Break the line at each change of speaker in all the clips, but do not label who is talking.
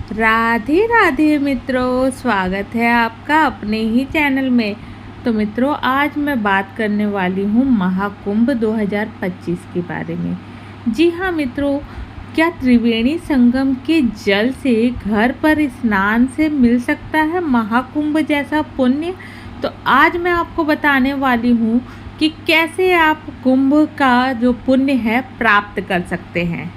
राधे राधे मित्रों, स्वागत है आपका अपने ही चैनल में। तो मित्रों, आज मैं बात करने वाली हूँ महाकुंभ 2025 के बारे में। जी हाँ मित्रों, क्या त्रिवेणी संगम के जल से घर पर स्नान से मिल सकता है महाकुंभ जैसा पुण्य? तो आज मैं आपको बताने वाली हूँ कि कैसे आप कुंभ का जो पुण्य है प्राप्त कर सकते हैं।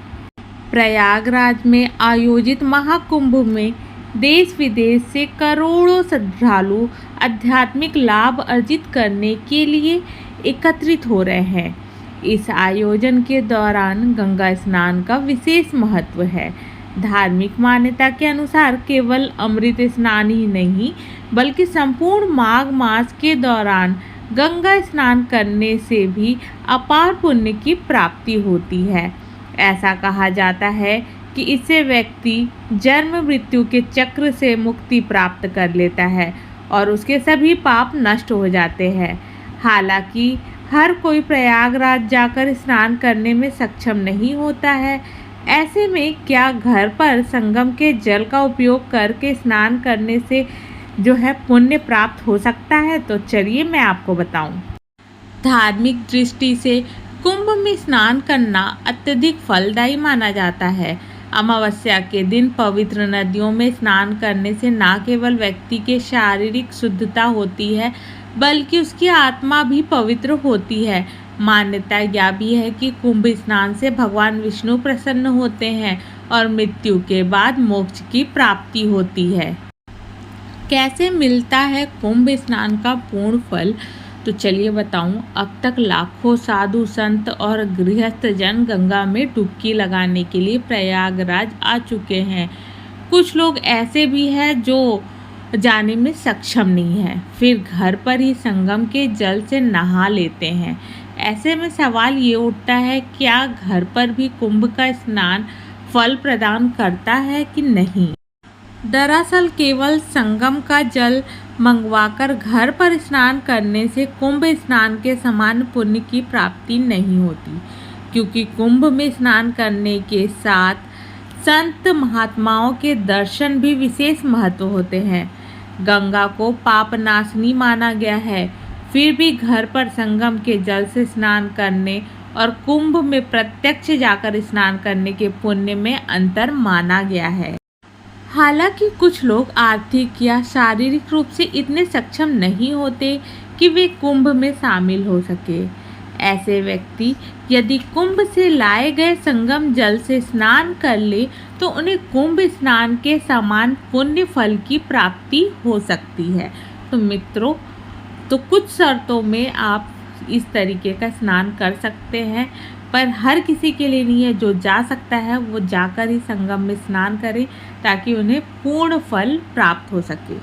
प्रयागराज में आयोजित महाकुंभ में देश विदेश से करोड़ों श्रद्धालु आध्यात्मिक लाभ अर्जित करने के लिए एकत्रित हो रहे हैं। इस आयोजन के दौरान गंगा स्नान का विशेष महत्व है। धार्मिक मान्यता के अनुसार केवल अमृत स्नान ही नहीं, बल्कि संपूर्ण माघ मास के दौरान गंगा स्नान करने से भी अपार पुण्य की प्राप्ति होती है। ऐसा कहा जाता है कि इससे व्यक्ति जन्म मृत्यु के चक्र से मुक्ति प्राप्त कर लेता है और उसके सभी पाप नष्ट हो जाते हैं। हालांकि हर कोई प्रयागराज जाकर स्नान करने में सक्षम नहीं होता है। ऐसे में क्या घर पर संगम के जल का उपयोग करके स्नान करने से जो है पुण्य प्राप्त हो सकता है? तो चलिए मैं आपको बताऊं। धार्मिक दृष्टि से कुंभ में स्नान करना अत्यधिक फलदायी माना जाता है। अमावस्या के दिन पवित्र नदियों में स्नान करने से न केवल व्यक्ति के शारीरिक शुद्धता होती है, बल्कि उसकी आत्मा भी पवित्र होती है। मान्यता यह भी है कि कुंभ स्नान से भगवान विष्णु प्रसन्न होते हैं और मृत्यु के बाद मोक्ष की प्राप्ति होती है। कैसे मिलता है कुंभ स्नान का पूर्ण फल? तो चलिए बताऊं। अब तक लाखों साधु संत और गृहस्थ जन गंगा में डुबकी लगाने के लिए प्रयागराज आ चुके हैं। कुछ लोग ऐसे भी हैं जो जाने में सक्षम नहीं है, फिर घर पर ही संगम के जल से नहा लेते हैं। ऐसे में सवाल ये उठता है, क्या घर पर भी कुंभ का स्नान फल प्रदान करता है कि नहीं? दरअसल केवल संगम का जल मंगवाकर घर पर स्नान करने से कुंभ स्नान के समान पुण्य की प्राप्ति नहीं होती, क्योंकि कुंभ में स्नान करने के साथ संत महात्माओं के दर्शन भी विशेष महत्व होते हैं। गंगा को पापनाशनी माना गया है, फिर भी घर पर संगम के जल से स्नान करने और कुंभ में प्रत्यक्ष जाकर स्नान करने के पुण्य में अंतर माना गया है। हालांकि कुछ लोग आर्थिक या शारीरिक रूप से इतने सक्षम नहीं होते कि वे कुंभ में शामिल हो सके। ऐसे व्यक्ति यदि कुंभ से लाए गए संगम जल से स्नान कर ले तो उन्हें कुंभ स्नान के समान पुण्य फल की प्राप्ति हो सकती है। तो मित्रों, तो कुछ शर्तों में आप इस तरीके का स्नान कर सकते हैं, पर हर किसी के लिए नहीं है। जो जा सकता है वो जाकर ही संगम में स्नान करे, ताकि उन्हें पूर्ण फल प्राप्त हो सके।